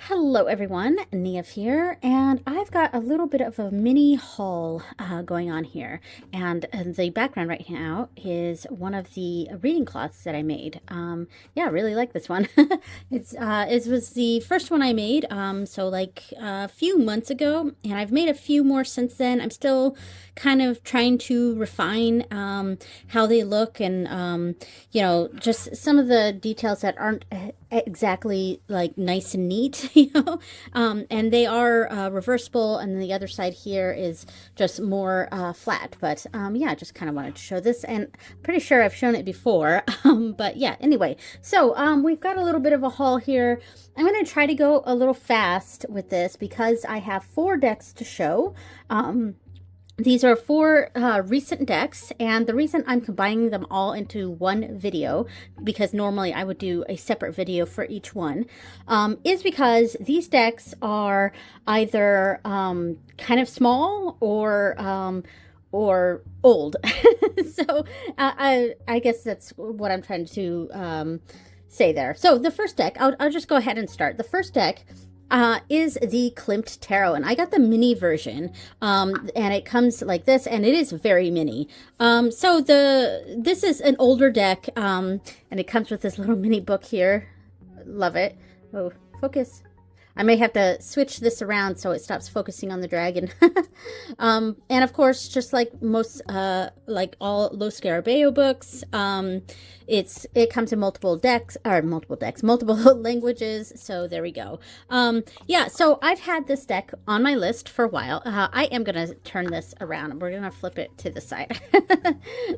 Hello everyone, Nev here, and I've got a little bit of a mini haul going on here. And the background right now is one of the reading cloths that I made. Yeah, I really like this one. It was the first one I made, so like a few months ago, and I've made a few more since then. I'm still kind of trying to refine how they look and just some of the details that aren't exactly like nice and neat, and they are reversible, and the other side here is just more flat. But yeah, just kind of wanted to show this, and pretty sure I've shown it before. But yeah, anyway, so we've got a little bit of a haul here. I'm going to try to go a little fast with this because I have 4 decks to show. These are 4 recent decks, and the reason I'm combining them all into one video, because normally I would do a separate video for each one, is because these decks are either kind of small or old. So I guess that's what I'm trying to say there. So the first deck, I'll just go ahead and start. The first deck is the Klimt Tarot, and I got the mini version, and it comes like this, and it is very mini. So this is an older deck, and it comes with this little mini book here. Love it. Oh, focus. I may have to switch this around so it stops focusing on the dragon. And of course, just like most, like all Los Scarabeo books, it comes in multiple languages. So there we go. Yeah, so I've had this deck on my list for a while. I am going to turn this around. We're going to flip it to the side.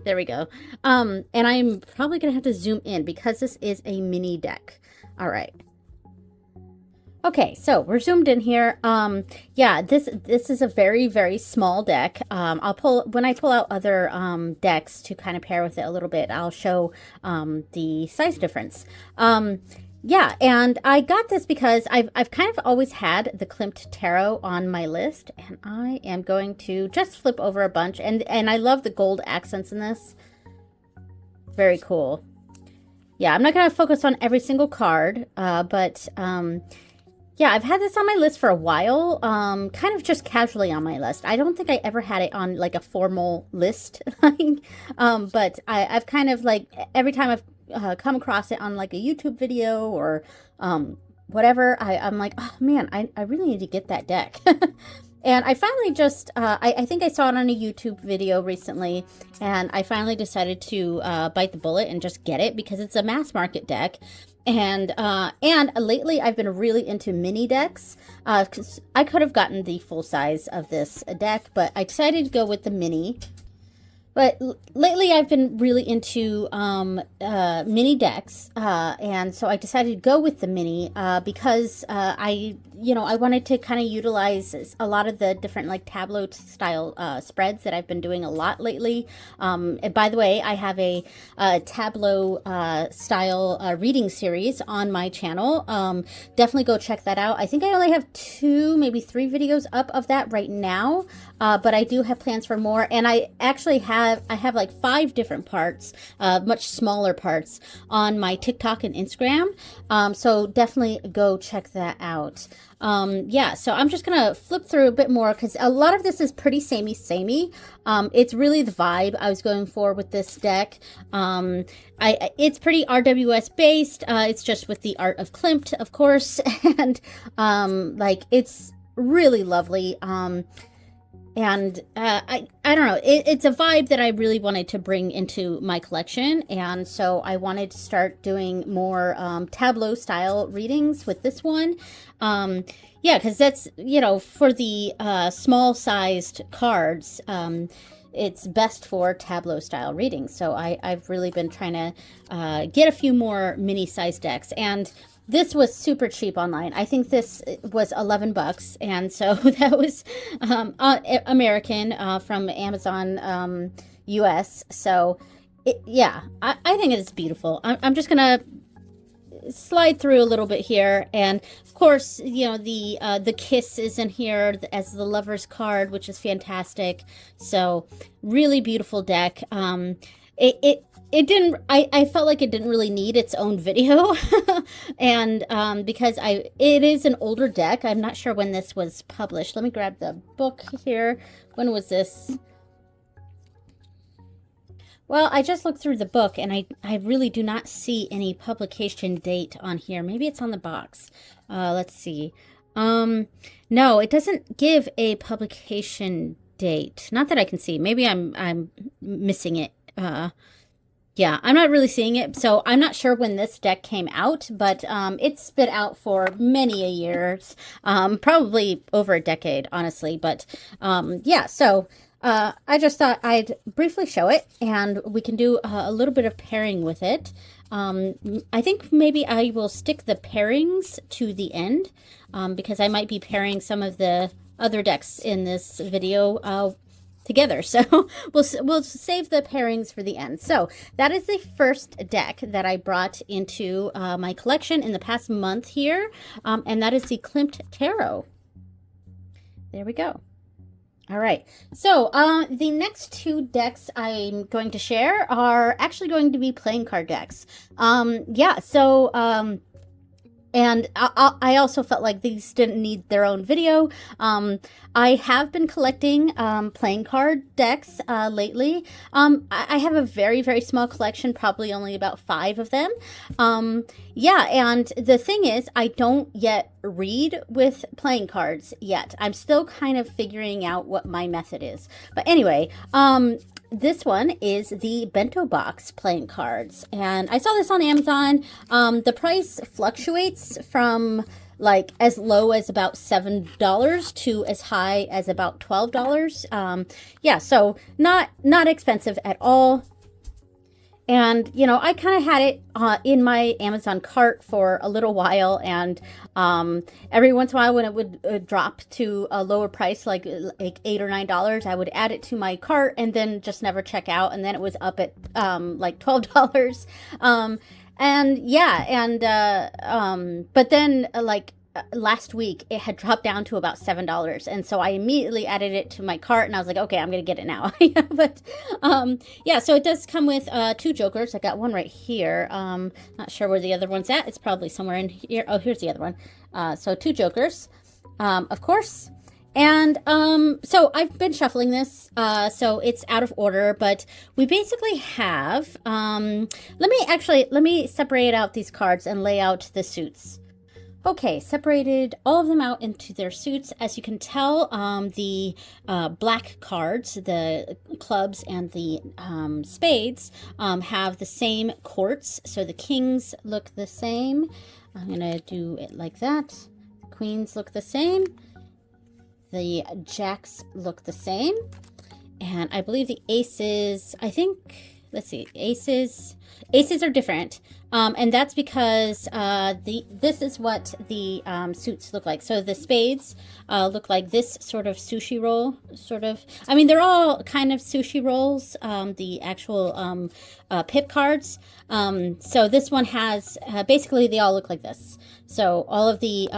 There we go. And I'm probably going to have to zoom in because this is a mini deck. All right. Okay, so we're zoomed in here. Yeah, this is a very, very small deck. When I pull out other decks to kind of pair with it a little bit, I'll show the size difference. Yeah, and I got this because I've kind of always had the Klimt Tarot on my list, and I am going to just flip over a bunch, and I love the gold accents in this. Very cool. Yeah, I'm not going to focus on every single card, but yeah, I've had this on my list for a while, kind of just casually on my list. I don't think I ever had it on like a formal list, but I've kind of like, every time I've come across it on like a YouTube video or whatever, I'm like, oh man, I really need to get that deck. And I finally just, I think I saw it on a YouTube video recently, and I finally decided to bite the bullet and just get it because it's a mass market deck. And lately I've been really into mini decks, because I could have gotten the full size of this deck, but I decided to go with the mini. But lately I've been really into mini decks, and so I decided to go with the mini because I wanted to kind of utilize a lot of the different like tableau style spreads that I've been doing a lot lately. And by the way, I have a tableau style reading series on my channel. Definitely go check that out. I think I only have 2, maybe 3 videos up of that right now, but I do have plans for more, and I actually have like 5 different parts, much smaller parts, on my TikTok and Instagram. So definitely go check that out. Yeah, so I'm just gonna flip through a bit more because a lot of this is pretty samey. It's really the vibe I was going for with this deck. It's pretty RWS based. It's just with the art of Klimt, of course, and like it's really lovely. And I don't know, it's a vibe that I really wanted to bring into my collection, and so I wanted to start doing more tableau style readings with this one. Yeah, because that's, for the small sized cards, it's best for tableau style readings. So I've really been trying to get a few more mini sized decks, and this was super cheap online. I think this was $11, and so that was American from Amazon US. So yeah, I think it's beautiful. I'm just gonna slide through a little bit here, and of course, the kiss is in here as the lover's card, which is fantastic. So really beautiful deck. it didn't, I felt like it didn't really need its own video. And because it is an older deck. I'm not sure when this was published. Let me grab the book here. When was this? Well, I just looked through the book and I really do not see any publication date on here. Maybe it's on the box. Let's see. No, it doesn't give a publication date. Not that I can see. Maybe I'm missing it. Yeah, I'm not really seeing it, so I'm not sure when this deck came out, but it's been out for many a years, probably over a decade, honestly. But yeah, so I just thought I'd briefly show it, and we can do a little bit of pairing with it. I think maybe I will stick the pairings to the end, because I might be pairing some of the other decks in this video together. So we'll save the pairings for the end. So that is the first deck that I brought into my collection in the past month here, and that is the Klimt Tarot. There we go. All right, so the next two decks I'm going to share are actually going to be playing card decks. Yeah, so and I also felt like these didn't need their own video. I have been collecting playing card decks lately. I have a very, very small collection, probably only about 5 of them. Yeah, and the thing is, I don't yet read with playing cards yet. I'm still kind of figuring out what my method is. But anyway, this one is the bento box playing cards, and I saw this on Amazon. The price fluctuates from like as low as about $7 to as high as about $12. Yeah, so not expensive at all. And, you know, I kind of had it in my Amazon cart for a little while. And every once in a while when it would drop to a lower price, like $8 or $9, I would add it to my cart and then just never check out. And then it was up at like $12. And yeah, and but then like last week it had dropped down to about $7, and so I immediately added it to my cart, and I was like, okay, I'm gonna get it now. But yeah, so it does come with 2 jokers. I got one right here. Not sure where the other one's at. It's probably somewhere in here. Oh, here's the other one. So 2 jokers, of course. And so I've been shuffling this, so it's out of order, but we basically have let me separate out these cards and lay out the suits. Okay, separated all of them out into their suits. As you can tell, the black cards, the clubs and the spades, have the same courts. So the kings look the same. I'm going to do it like that. The queens look the same. The jacks look the same. And I believe the aces, let's see, aces are different. And that's because this is what the suits look like. So the spades look like this sort of sushi roll, sort of. I mean, they're all kind of sushi rolls, the actual pip cards. So this one has, basically they all look like this. So all of the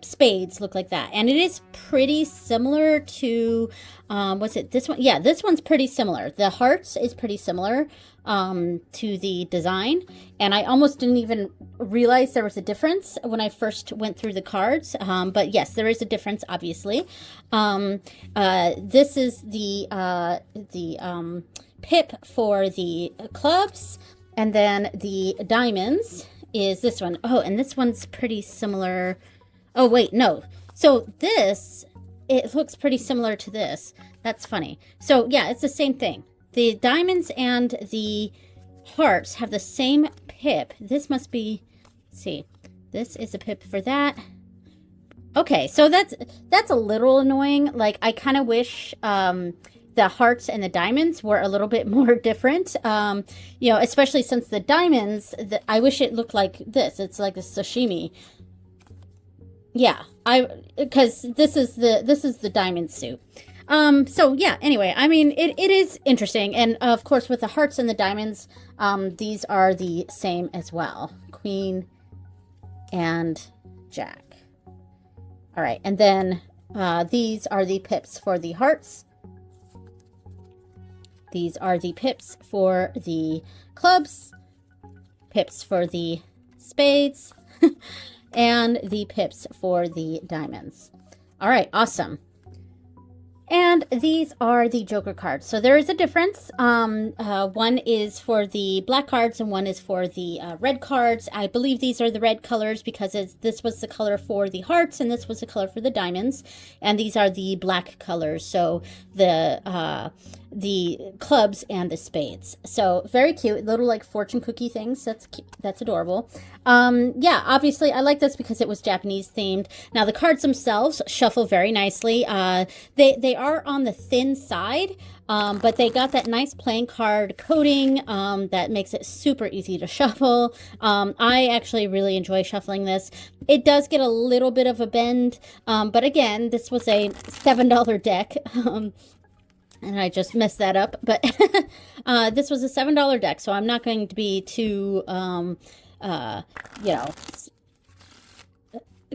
spades look like that. And it is pretty similar to, what's it, this one? Yeah, this one's pretty similar. The hearts is pretty similar to the design, and I almost didn't even realize there was a difference when I first went through the cards, but yes, there is a difference, obviously. This is the pip for the clubs, and then the diamonds is this one. Oh, and this one's pretty similar. Oh wait, no, so this, it looks pretty similar to this. That's funny. So yeah, it's the same thing. The diamonds and the hearts have the same pip. This must be, let's see, this is a pip for that. Okay, so that's a little annoying. Like, I kind of wish the hearts and the diamonds were a little bit more different. You know, especially since the diamonds, I wish it looked like this. It's like a sashimi. Yeah, because this is the diamond suit. So yeah, anyway, I mean, it is interesting. And of course, with the hearts and the diamonds, these are the same as well. Queen and jack. All right. And then, these are the pips for the hearts. These are the pips for the clubs, pips for the spades, and the pips for the diamonds. All right, awesome. And these are the Joker cards. So there is a difference. One is for the black cards and one is for the red cards. I believe these are the red colors because this was the color for the hearts and this was the color for the diamonds. And these are the black colors. So the clubs and the spades. So very cute, little like fortune cookie things. That's cute. That's adorable. Yeah, obviously I like this because it was Japanese themed. Now the cards themselves shuffle very nicely. They are on the thin side, but they got that nice playing card coating that makes it super easy to shuffle. I actually really enjoy shuffling this. It does get a little bit of a bend, but again, this was a $7 deck. And I just messed that up, but this was a $7 deck, so I'm not going to be too, you know,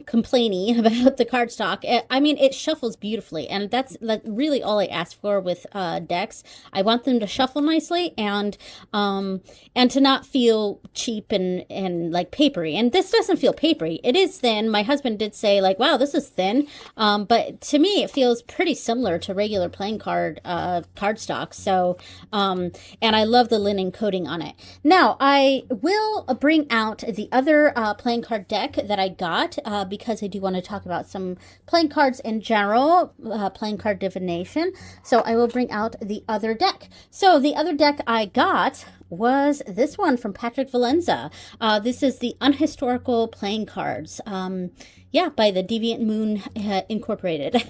complaining about the cardstock. I mean, it shuffles beautifully, and that's really all I ask for with decks. I want them to shuffle nicely and to not feel cheap and like papery. And this doesn't feel papery. It is thin. My husband did say like, wow, this is thin. But to me, it feels pretty similar to regular playing card cardstock. So, and I love the linen coating on it. Now, I will bring out the other playing card deck that I got because I do want to talk about some playing cards in general, playing card divination. So I will bring out the other deck. So the other deck I got was this one from Patrick Valenza. This is the Unhistorical Playing Cards. Yeah, by the Deviant Moon Incorporated.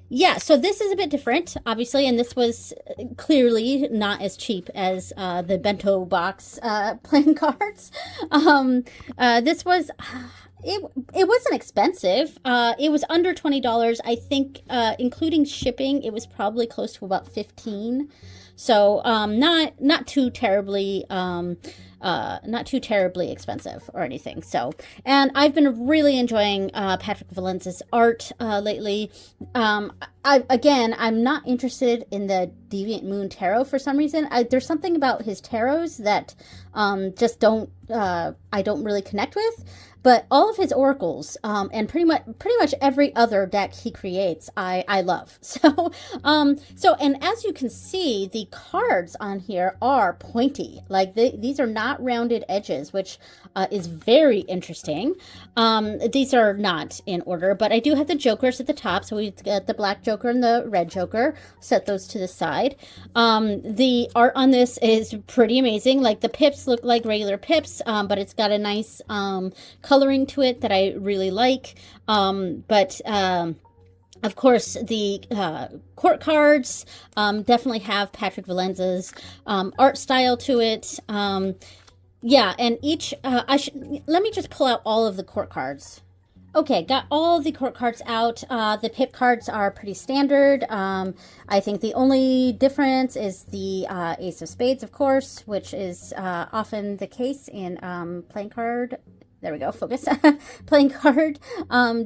Yeah, so this is a bit different, obviously, and this was clearly not as cheap as the bento box playing cards. This was... It wasn't expensive. It was under $20. I think, including shipping, it was probably close to about $15. So, not too terribly, expensive or anything. So, and I've been really enjoying Patrick Valenza's art lately. I'm not interested in the Deviant Moon Tarot for some reason. There's something about his tarots that just I don't really connect with. But all of his oracles, and pretty much every other deck he creates, I love. So, and as you can see, the cards on here are pointy. Like these are not rounded edges, which is very interesting. These are not in order, but I do have the jokers at the top. So we've got the black joker and the red joker. Set those to the side. The art on this is pretty amazing. Like the pips look like regular pips, but it's got a nice coloring to it that I really like. Of course, the court cards definitely have Patrick Valenza's art style to it. Yeah, and each, let me just pull out all of the court cards. Okay, got all the court cards out. The pip cards are pretty standard. I think the only difference is the Ace of Spades, of course, which is often the case in playing card. There we go, focus. Playing card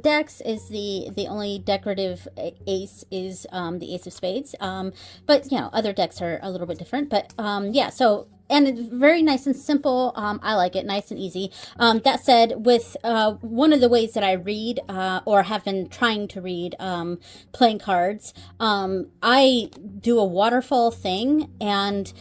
decks is the only decorative ace is the Ace of Spades. But, you know, other decks are a little bit different. But, yeah, so... And it's very nice and simple. I like it, nice and easy. That said, with one of the ways that I read or have been trying to read playing cards, I do a waterfall thing. And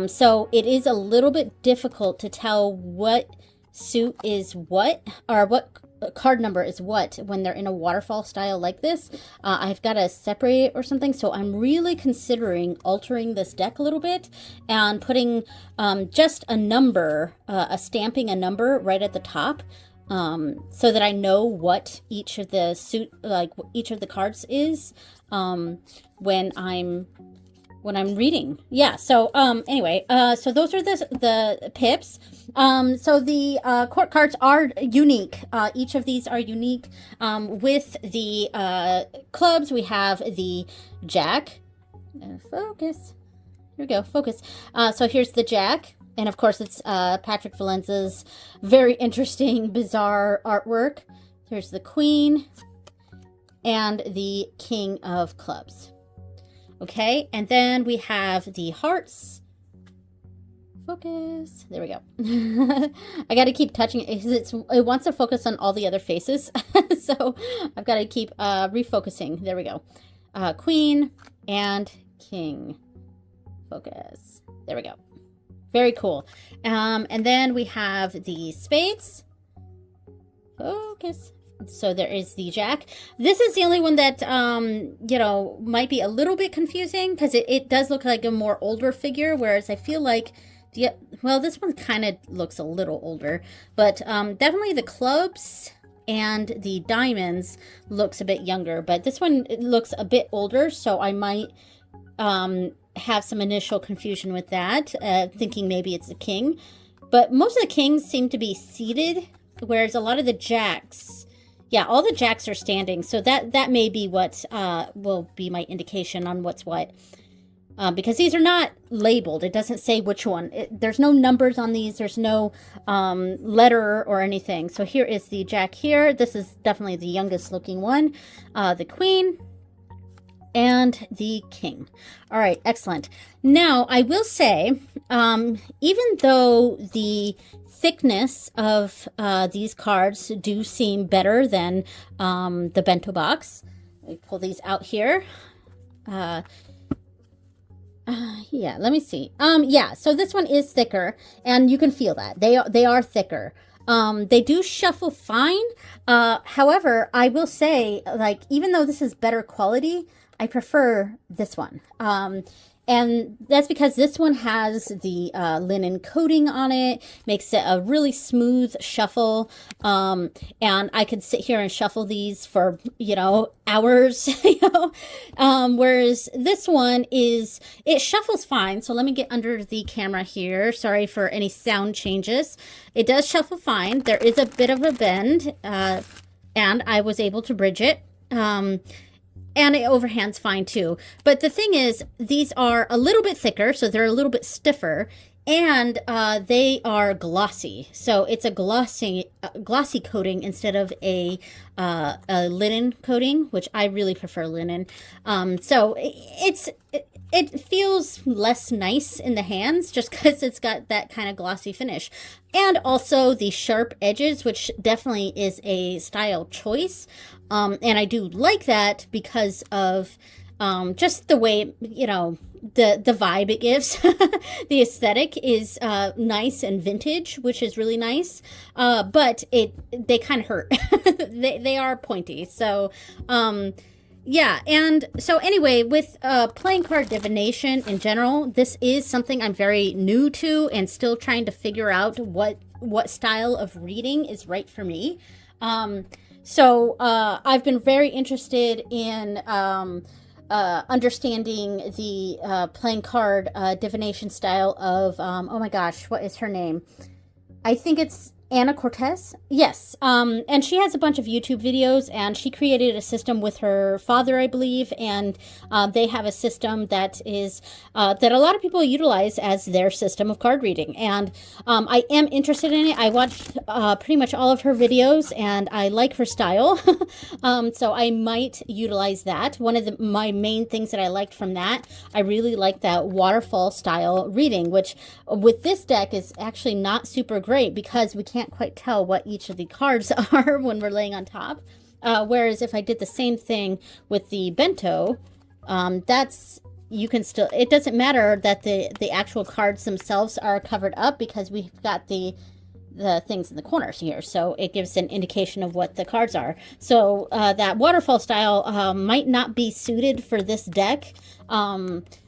so it is a little bit difficult to tell what suit is what, or what card number is what when they're in a waterfall style like this. I've got to separate it or something, so I'm really considering altering this deck a little bit and putting just a number, stamping a number right at the top, so that I know what each of the each of the cards is when I'm reading. Yeah, so anyway, so those are the pips. So the court cards are unique. Each of these are unique. With the clubs, we have the Jack. Focus. Here we go, focus. So here's the Jack. And of course, it's Patrick Valenza's very interesting, bizarre artwork. Here's the Queen and the King of Clubs. Okay, and then we have the hearts. Focus. There we go. I got to keep touching it because it wants to focus on all the other faces. So I've got to keep refocusing. There we go. Queen and king. Focus. There we go. Very cool. And then we have the spades. Focus. So there is the jack. This is the only one that, you know, might be a little bit confusing because it does look like a more older figure, whereas I feel like well, this one kind of looks a little older, but definitely the clubs and the diamonds looks a bit younger, but this one looks a bit older, so I might have some initial confusion with that, thinking maybe it's a king. But most of the kings seem to be seated, whereas a lot of the jacks, yeah, all the jacks are standing, so that may be what will be my indication on what's what. Because these are not labeled. It doesn't say which one. There's no numbers on these. There's no letter or anything. So here is the jack here. This is definitely the youngest looking one. The queen and the king. All right, excellent. Now, I will say, even though the thickness of these cards do seem better than the bento box, let me pull these out here. Yeah, let me see. Yeah, so this one is thicker, and you can feel that. They are thicker. They do shuffle fine. However, I will say, like, even though this is better quality, I prefer this one. And that's because this one has the linen coating on it, makes it a really smooth shuffle. And I could sit here and shuffle these for, you know, hours, you know. Whereas this one it shuffles fine. So let me get under the camera here. Sorry for any sound changes. It does shuffle fine. There is a bit of a bend, and I was able to bridge it. And it overhands fine too. But the thing is, these are a little bit thicker, so they're a little bit stiffer, and they are glossy. So it's a glossy coating instead of a linen coating, which I really prefer linen. So it feels less nice in the hands just because it's got that kind of glossy finish. And also the sharp edges, which definitely is a style choice. And I do like that because of just the way, you know, the vibe it gives. The aesthetic is nice and vintage, which is really nice. But they kind of hurt. they are pointy. So yeah, and so anyway, with playing card divination in general, this is something I'm very new to and still trying to figure out what style of reading is right for me. So I've been very interested in understanding the playing card divination style of, oh my gosh, what is her name? I think it's Anna Cortez. Yes. And she has a bunch of YouTube videos, and she created a system with her father, I believe. And they have a system that is that a lot of people utilize as their system of card reading. And I am interested in it. I watched pretty much all of her videos, and I like her style. So I might utilize that. One of my main things that I liked from that, I really like that waterfall style reading, which with this deck is actually not super great because we can't quite tell what each of the cards are when we're laying on top. Whereas if I did the same thing with the bento, you can still, it doesn't matter that the actual cards themselves are covered up because we've got the things in the corners here. So it gives an indication of what the cards are. So that waterfall style might not be suited for this deck.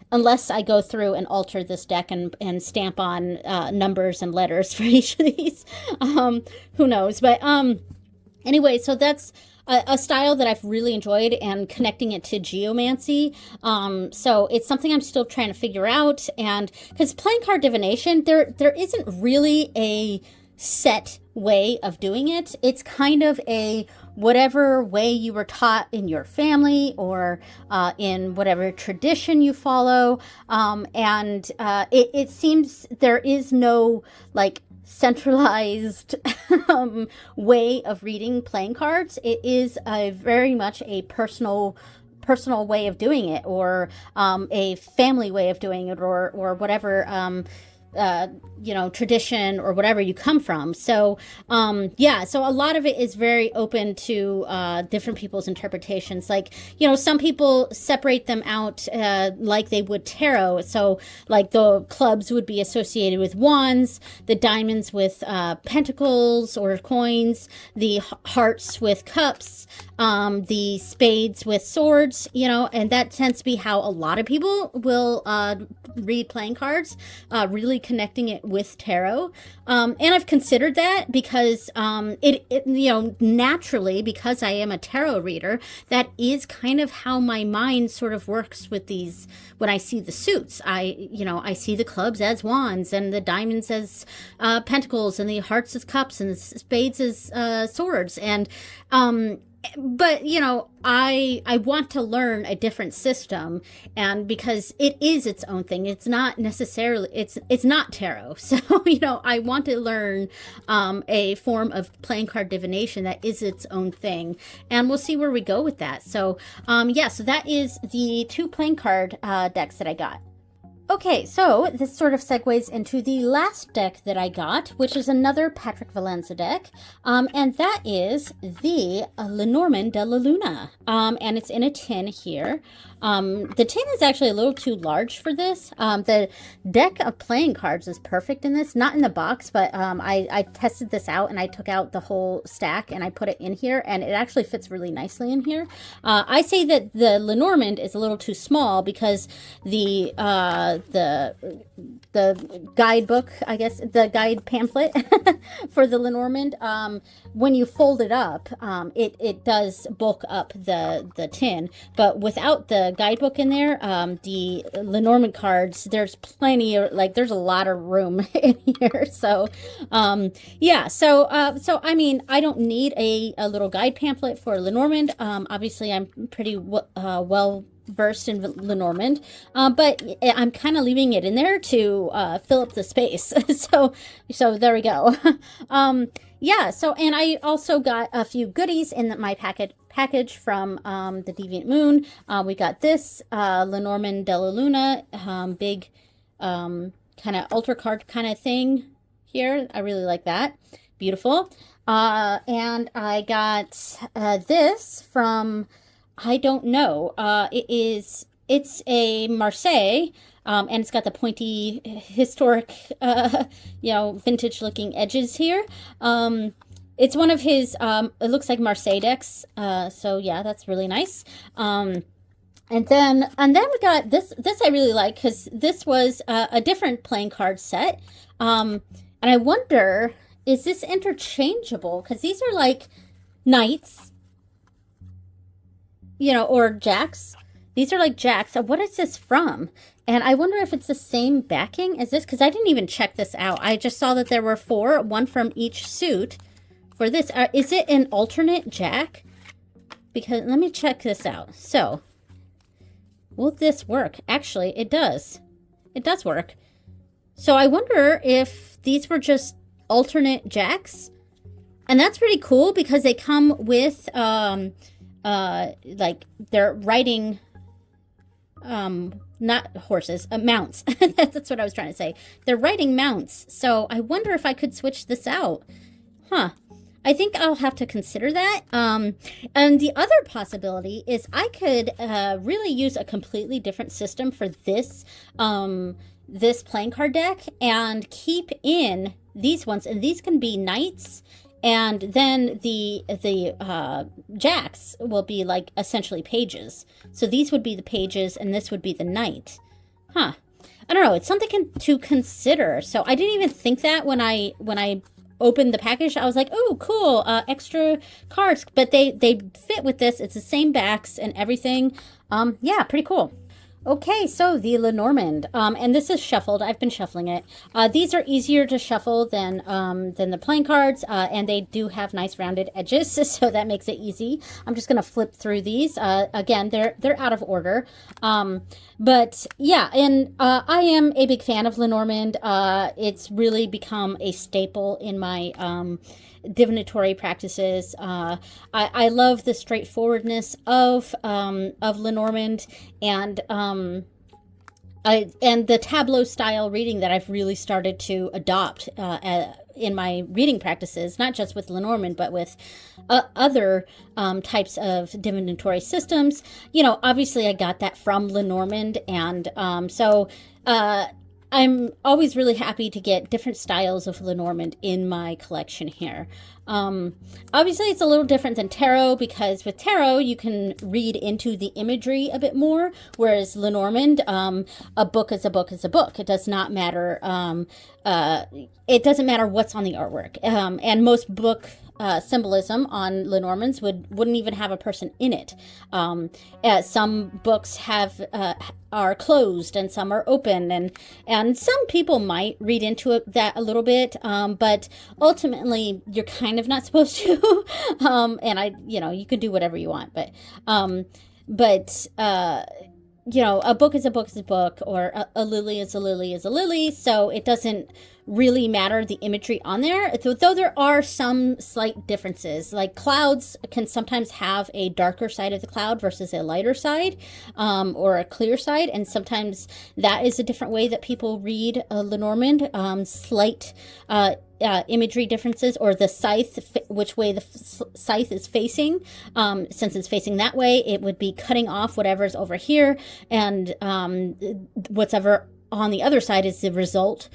Unless I go through and alter this deck and stamp on numbers and letters for each of these. Who knows? But anyway, so that's a style that I've really enjoyed, and connecting it to geomancy. So it's something I'm still trying to figure out. And because playing card divination, there isn't really a set way of doing it. It's kind of a whatever way you were taught in your family or in whatever tradition you follow. And it seems there is no like centralized way of reading playing cards. It is very much a personal personal way of doing it, or a family way of doing it, or whatever tradition or whatever you come from. So yeah, so a lot of it is very open to different people's interpretations. Like, some people separate them out like they would tarot. So like the clubs would be associated with wands, the diamonds with pentacles or coins, the hearts with cups, the spades with swords, and that tends to be how a lot of people will read playing cards, really connecting it with tarot. And I've considered that because naturally, because I am a tarot reader, that is kind of how my mind sort of works with these. When I see the suits, I see the clubs as wands, and the diamonds as pentacles, and the hearts as cups, and the spades as swords. And but I want to learn a different system, and because it is its own thing, it's not necessarily, it's not tarot. So I want to learn a form of playing card divination that is its own thing, and we'll see where we go with that. So yeah, so that is the 2 playing card decks that I got. Okay, so this sort of segues into the last deck that I got, which is another Patrick Valenza deck, and that is the Lenormand de la Luna, and it's in a tin here. The tin is actually a little too large for this. The deck of playing cards is perfect in this, not in the box, but I tested this out, and I took out the whole stack and I put it in here, and it actually fits really nicely in here. I say that the Lenormand is a little too small because the guidebook, I guess, the guide pamphlet for the Lenormand, when you fold it up, it does bulk up the tin, but without the guidebook in there, the Lenormand cards, there's plenty of, there's a lot of room in here. So yeah, so I mean, I don't need a little guide pamphlet for Lenormand. Obviously I'm pretty well versed in Lenormand, but I'm kind of leaving it in there to fill up the space. so there we go. Yeah, so, and I also got a few goodies in my package from the Deviant Moon. We got this Lenormand de la Luna, big kind of ultra card kind of thing here. I really like that. Beautiful. And I got this from, I don't know, it's a Marseille, and it's got the pointy, historic, vintage looking edges here. It's one of his, it looks like Marseille decks. So yeah, that's really nice. And then we got this I really like, because this was a different playing card set. And I wonder, is this interchangeable? Because these are like knights, or jacks. These are like jacks. So what is this from? And I wonder if it's the same backing as this, because I didn't even check this out. I just saw that there were 4, one from each suit for this. Is it an alternate jack? Because let me check this out. So, will this work? Actually, it does. It does work. So I wonder if these were just alternate jacks. And that's pretty cool, because they come with like they're riding not horses, mounts. That's what I was trying to say. They're riding mounts. So I wonder if I could switch this out. Huh. I think I'll have to consider that. And the other possibility is I could really use a completely different system for this this playing card deck, and keep in these ones, and these can be knights, and then the jacks will be like essentially pages. So these would be the pages, and this would be the knight. Huh. I don't know. It's something to consider. So I didn't even think that when I opened the package. I was like, oh, cool, extra cards. But they fit with this. It's the same backs and everything. Yeah, pretty cool. Okay, so the Lenormand, and this is shuffled. I've been shuffling it. These are easier to shuffle than the playing cards, and they do have nice rounded edges, so that makes it easy. I'm just gonna flip through these. Again, they're out of order, but yeah, and I am a big fan of Lenormand. It's really become a staple in my divinatory practices. I love the straightforwardness of Lenormand, and and the tableau style reading that I've really started to adopt in my reading practices, not just with Lenormand, but with other types of divinatory systems. You know, obviously I got that from Lenormand, and so I'm always really happy to get different styles of Lenormand in my collection here. Obviously, it's a little different than tarot, because with tarot, you can read into the imagery a bit more, whereas Lenormand, a book is a book is a book. It does not matter. It doesn't matter what's on the artwork. And most book symbolism on Lenormands wouldn't even have a person in it. Some books are closed and some are open, and some people might read into that a little bit, but ultimately you're kind of not supposed to. And you can do whatever you want, but a book is a book is a book, or a lily is a lily is a lily. So it doesn't really matter the imagery on there, though there are some slight differences. Like clouds can sometimes have a darker side of the cloud versus a lighter side, or a clear side, and sometimes that is a different way that people read Lenormand. Slight imagery differences, or the scythe, which way the scythe is facing. Since it's facing that way, it would be cutting off whatever's over here, and whatever on the other side is the result.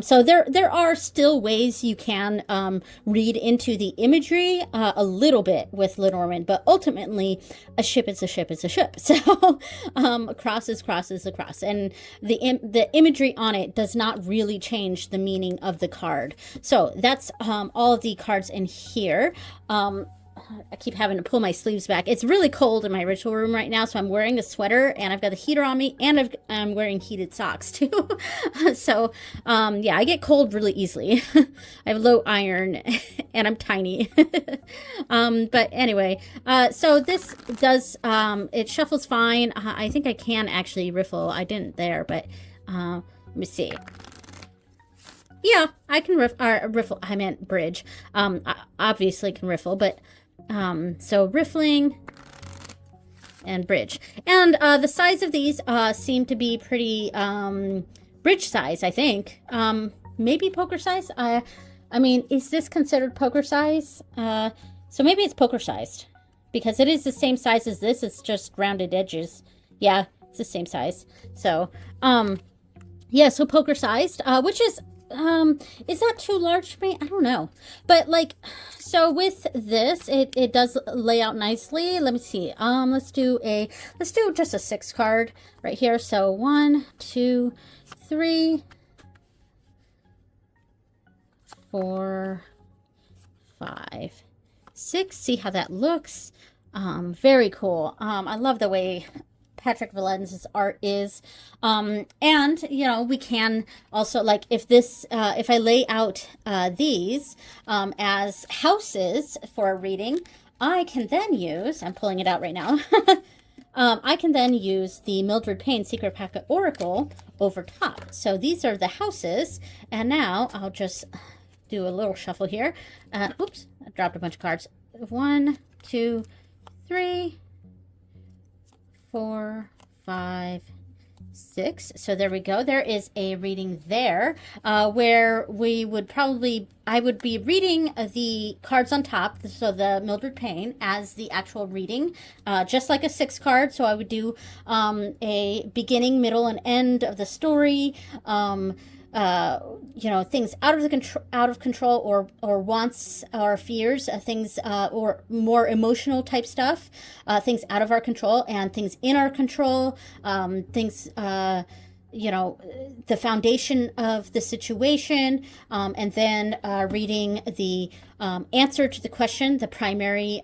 So there are still ways you can read into the imagery a little bit with Lenormand, but ultimately a ship is a ship is a ship. So a cross is a cross, and the imagery on it does not really change the meaning of the card. So that's all of the cards in here. I keep having to pull my sleeves back. It's really cold in my ritual room right now, so I'm wearing a sweater, and I've got the heater on me, and I'm wearing heated socks too. So yeah, I get cold really easily. I have low iron, and I'm tiny. But anyway, so this does, it shuffles fine. I think I can actually riffle. I didn't there, but let me see. Yeah, I can riffle. I meant bridge. I obviously can riffle, but so riffling and bridge. And the size of these seem to be pretty bridge size, I think. Maybe poker size. I mean, is this considered poker size? So maybe it's poker sized, because it is the same size as this. It's just rounded edges. Yeah, it's the same size. So yeah, so poker sized, which is that too large for me? I don't know. But like, so with this, it does lay out nicely. Let me see. Let's do just a 6 card right here. So 1, 2, 3, 4, 5, 6. See how that looks? Very cool. I love the way Patrick Valenz's art is. And, we can also, like, if I lay out these as houses for a reading, I can then use, I'm pulling it out right now, I can then use the Mildred Payne Secret Packet Oracle over top. So these are the houses, and now I'll just do a little shuffle here. Oops, I dropped a bunch of cards. 1, 2, 3, 4, 5, 6. So there we go. There is a reading there where I would be reading the cards on top, so the Mildred Payne, as the actual reading, just like a 6 card. So I would do a beginning, middle, and end of the story. Things out of control, or wants or fears, things or more emotional type stuff, things out of our control, and things in our control, things the foundation of the situation, and then reading the answer to the question, the primary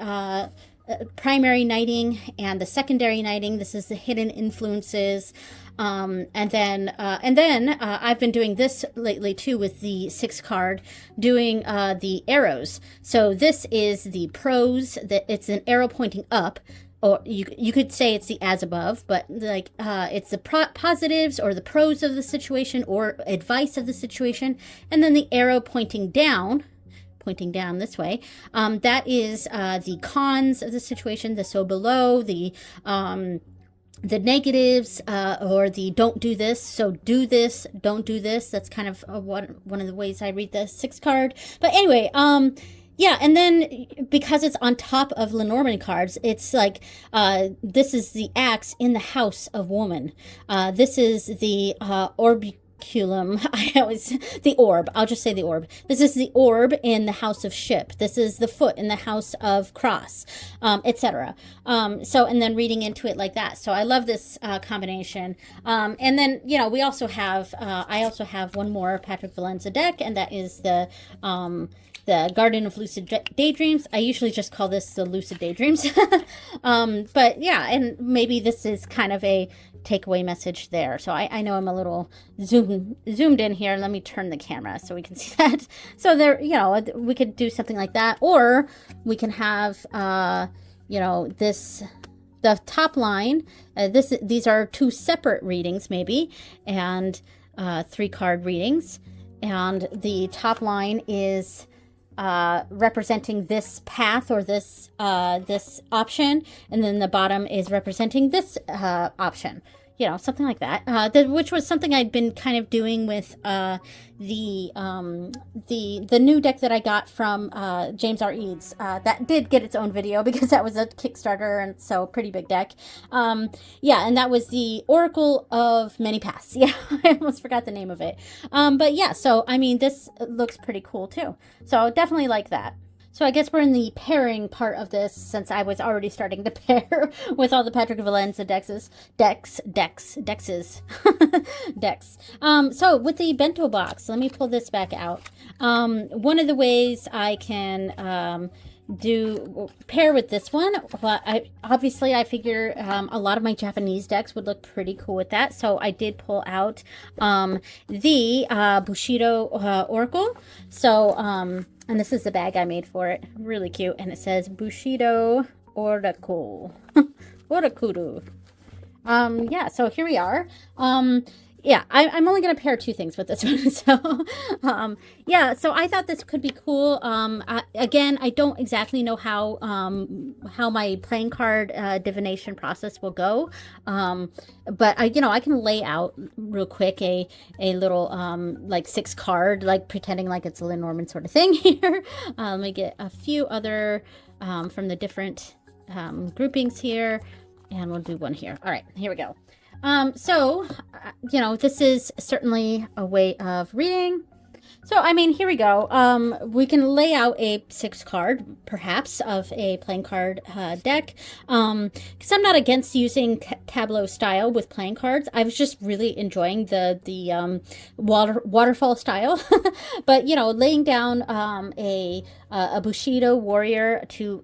knighting and the secondary knighting. This is the hidden influences. And then I've been doing this lately too with the 6 card, doing the arrows. So this is the pros, that it's an arrow pointing up, or you could say it's the as above, but like it's the positives or the pros of the situation or advice of the situation, and then the arrow pointing down pointing down this way. That is the cons of the situation, the so below, the negatives, or the don't do this, so do this, don't do this. That's kind of one of the ways I read the 6th card. But anyway, yeah, and then because it's on top of Lenormand cards, it's like this is the axe in the house of woman. This is the orbiculum. The orb. I'll just say the orb. This is the orb in the house of ship. This is the foot in the house of cross, etc. So, and then reading into it like that. So I love this combination. And then, you know, we also have, I also have one more Patrick Valenza deck, and that is the Garden of Lucid Daydreams. I usually just call this the Lucid Daydreams. But yeah, and maybe this is kind of a takeaway message there. So I know I'm a little zoomed in here. Let me turn the camera so we can see that. So there, you know, we could do something like that, or we can have, you know, the top line. These are 2 separate readings, maybe, and 3-card readings, and the top line is representing this path or this this option, and then the bottom is representing this option. You know, something like that. Which was something I'd been kind of doing with the new deck that I got from James R. Eads. That did get its own video because that was a Kickstarter, and so pretty big deck. Yeah, and that was the Oracle of Many Paths. Yeah, I almost forgot the name of it. But yeah, so I mean, this looks pretty cool too. So definitely like that. So I guess we're in the pairing part of this, since I was already starting to pair with all the Patrick Valenza decks. So with the bento box, let me pull this back out. One of the ways I can pair with this one, well, obviously I figure a lot of my Japanese decks would look pretty cool with that, so I did pull out the Bushido Oracle. So and this is the bag I made for it, really cute, and it says Bushido Oracle. Orakuru. Yeah, so here we are. Yeah, I'm only going to pair 2 things with this one. So, yeah, so I thought this could be cool. Again, I don't exactly know how my playing card divination process will go. But I can lay out real quick a little, like 6 card, like pretending like it's a Lenormand sort of thing here. Let me get a few other, from the different, groupings here, and we'll do one here. All right, here we go. So, this is certainly a way of reading. So, I mean, here we go. We can lay out a 6 card, perhaps, of a playing card deck. Because I'm not against using tableau style with playing cards. I was just really enjoying the waterfall style. But, laying down a Bushido warrior to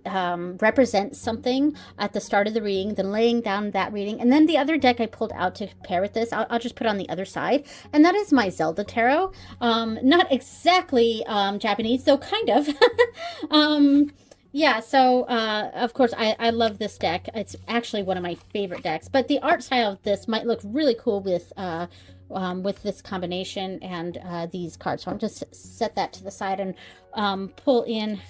represent something at the start of the reading, then laying down that reading, and then the other deck I pulled out to pair with this, I'll just put on the other side, and that is my Zelda Tarot. Not exactly Japanese, though kind of. Yeah, so of course I love this deck. It's actually one of my favorite decks, but the art style of this might look really cool with this combination and these cards. So I'll just set that to the side and pull in.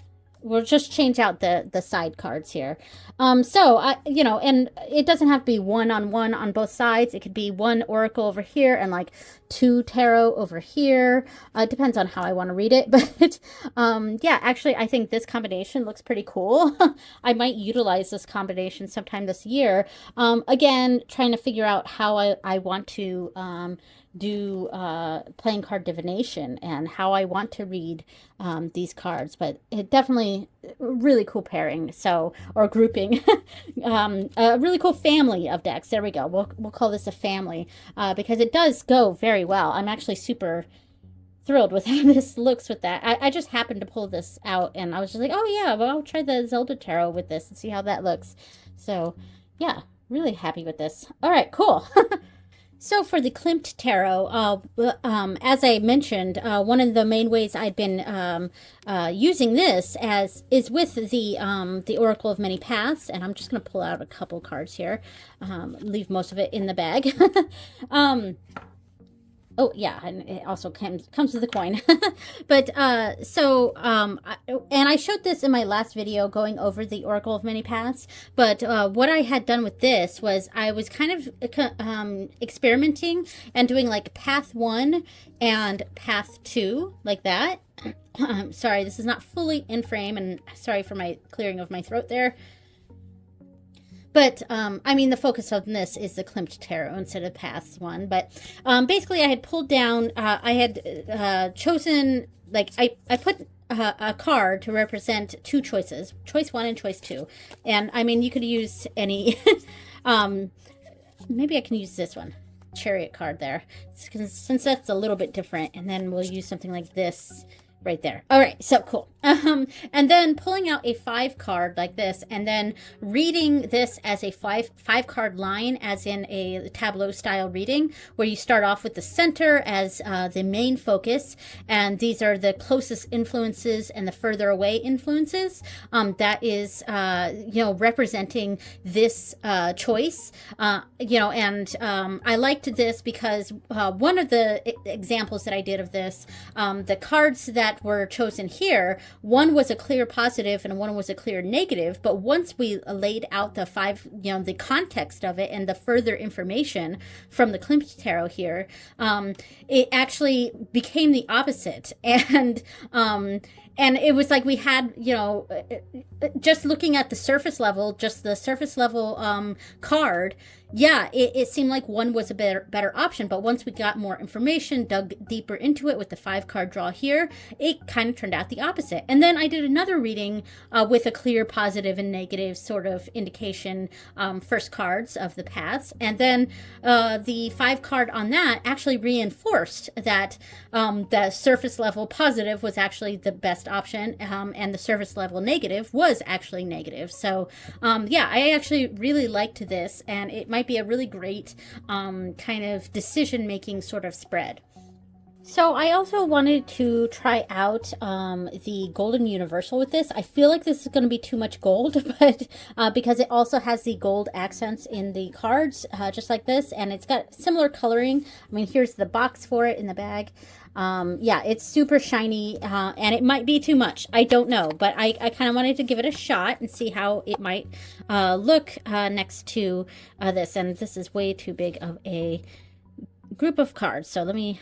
We'll just change out the side cards here. So and it doesn't have to be 1-on-1 on both sides. It could be 1 oracle over here and like 2 tarot over here. It depends on how I want to read it. But yeah, actually, I think this combination looks pretty cool. I might utilize this combination sometime this year. Again, trying to figure out how I want to do playing card divination and how I want to read these cards, but it definitely really cool pairing, so, or grouping. A really cool family of decks. There we go. We'll call this a family because it does go very well. I'm actually super thrilled with how this looks with that. I just happened to pull this out and I was just like, oh yeah, well, I'll try the Zelda Tarot with this and see how that looks. So yeah, really happy with this. All right, cool. So for the Klimt Tarot, as I mentioned, one of the main ways I'd been using this is with the Oracle of Many Paths, and I'm just going to pull out a couple cards here, leave most of it in the bag. Oh yeah, and it also comes with a coin. But and I showed this in my last video going over the Oracle of Many Paths. But what I had done with this was I was kind of experimenting and doing like path 1 and path 2 like that. Sorry, this is not fully in frame, and sorry for my clearing of my throat there. But, I mean, the focus on this is the Klimt Tarot instead of Paths 1. But basically, I had pulled down, I had chosen, like, I put a card to represent 2 choices, choice 1 and choice 2. And, I mean, you could use any, maybe I can use this one, Chariot card there, since that's a little bit different. And then we'll use something like this right there. All right, so cool. And then pulling out a 5 card like this, and then reading this as a five card line, as in a tableau style reading, where you start off with the center as the main focus, and these are the closest influences and the further away influences. That is, representing this choice. And I liked this because one of the examples that I did of this, the cards that were chosen here, one was a clear positive and one was a clear negative. But once we laid out the 5, the context of it and the further information from the Klimt Tarot here, it actually became the opposite. And it was like we had, just looking at the surface level, card, yeah, it seemed like one was a better option. But once we got more information, dug deeper into it with the 5 card draw here, it kind of turned out the opposite. And then I did another reading with a clear positive and negative sort of indication, first cards of the paths. And then the 5 card on that actually reinforced that the surface level positive was actually the best option, and the surface level negative was actually negative. So yeah, I actually really liked this, and it might be a really great kind of decision making sort of spread. So I also wanted to try out the Golden Universal with this. I feel like this is going to be too much gold, but because it also has the gold accents in the cards, just like this, and it's got similar coloring. I mean, here's the box for it in the bag. Yeah, it's super shiny, and it might be too much. I don't know, but I kind of wanted to give it a shot and see how it might look next to this. And this is way too big of a group of cards, so let me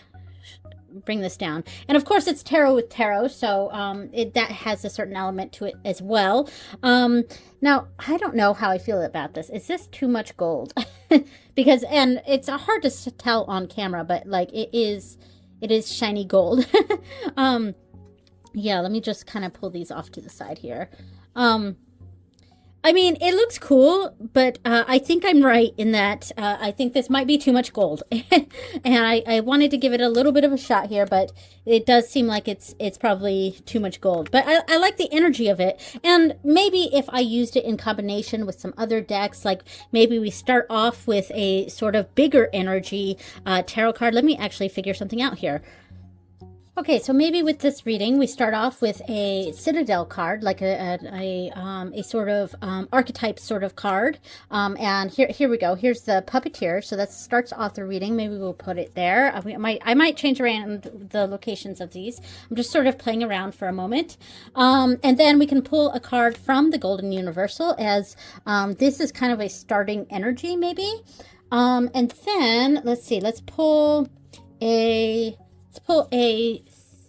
bring this down. And of course it's tarot with tarot, so that has a certain element to it as well. Now I don't know how I feel about this. Is this too much gold? Because, and it's hard to tell on camera, but like it is shiny gold. Yeah, let me just kind of pull these off to the side here. I mean, it looks cool, but I think I'm right in that I think this might be too much gold. And I wanted to give it a little bit of a shot here, but it does seem like it's probably too much gold. But I like the energy of it. And maybe if I used it in combination with some other decks, like maybe we start off with a sort of bigger energy tarot card. Let me actually figure something out here. Okay, so maybe with this reading, we start off with a Citadel card, like a sort of archetype sort of card. And here we go. Here's the Puppeteer. So that starts off the reading. Maybe we'll put it there. I might change around the locations of these. I'm just sort of playing around for a moment. And then we can pull a card from the Golden Universal, as this is kind of a starting energy, maybe. And then let's see. Let's pull a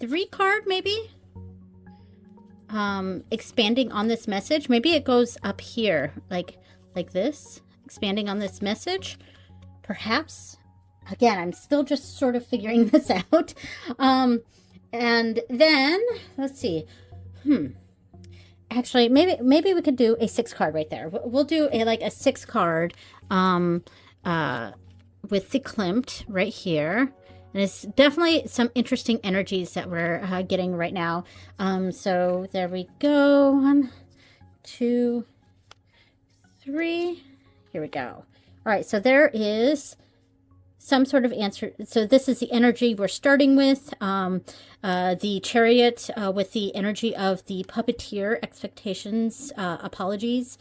3 card, maybe. Expanding on this message. Maybe it goes up here, like this. Expanding on this message, perhaps. Again, I'm still just sort of figuring this out. And then let's see. Actually, maybe we could do a 6 card right there. We'll do a 6 card with the Klimt right here. And it's definitely some interesting energies that we're getting right now. So there we go. 1, 2, 3. Here we go. All right, so there is some sort of answer. So this is the energy we're starting with. The Chariot with the energy of the Puppeteer, expectations, apologies.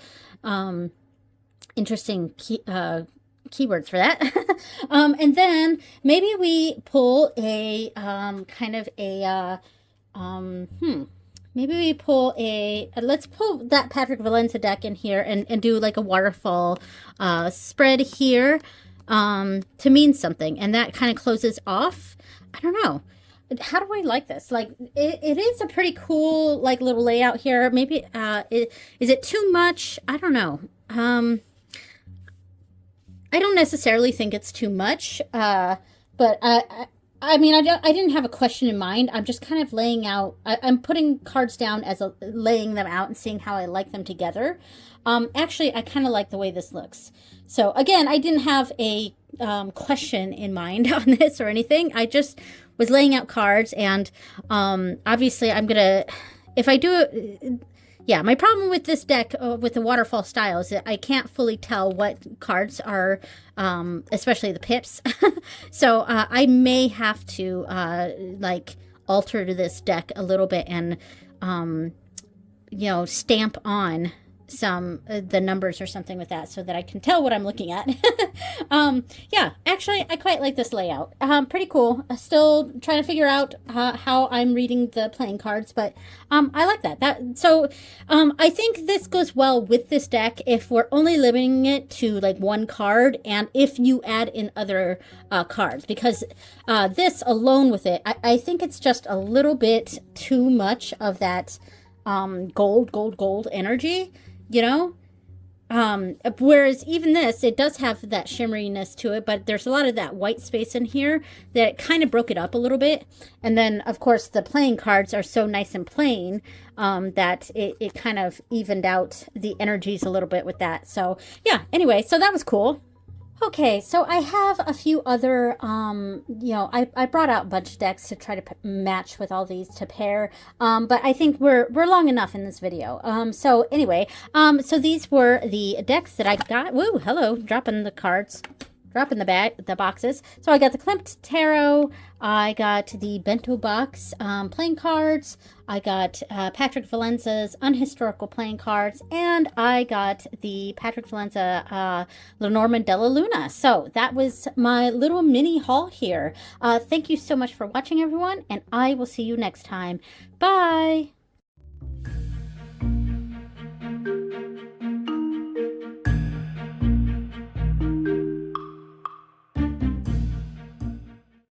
Interesting keywords for that. And then maybe we pull a kind of a maybe we pull a let's pull that Patrick Valenza deck in here and do like a waterfall spread here to mean something, and that kind of closes off. I don't know. How do I like this? Like, it is a pretty cool, like, little layout here. Maybe, is it too much? I don't know. I don't necessarily think it's too much, but I mean, I didn't have a question in mind. I'm just kind of laying out, I'm putting cards down as laying them out and seeing how I like them together. Actually, I kind of like the way this looks. So again, I didn't have a question in mind on this or anything. I just was laying out cards, and obviously I'm gonna, if I do it, yeah, my problem with this deck with the waterfall style is that I can't fully tell what cards are, especially the pips. So I may have to like alter this deck a little bit and you know, stamp on some the numbers or something with that so that I can tell what I'm looking at. Yeah, actually I quite like this layout. Pretty cool. Still trying to figure out how I'm reading the playing cards, but I like that. So I think this goes well with this deck if we're only limiting it to like one card, and if you add in other cards, because this alone with it, I think it's just a little bit too much of that gold energy, you know? Whereas even this, it does have that shimmeriness to it, but there's a lot of that white space in here that kind of broke it up a little bit. And then, of course, the playing cards are so nice and plain that it kind of evened out the energies a little bit with that. So, yeah, anyway, so that was cool. Okay, so I have a few other, you know, I brought out a bunch of decks to try to match with all these to pair, but I think we're long enough in this video. So anyway, so these were the decks that I got. Woo, hello, dropping the cards. Dropping the boxes. So I got the Klimt Tarot, I got the Bento Box playing cards, I got Patrick Valenza's Unhistorical playing cards, and I got the Patrick Valenza Lenormand Della Luna. So that was my little mini haul here. Thank you so much for watching, everyone, and I will see you next time. Bye!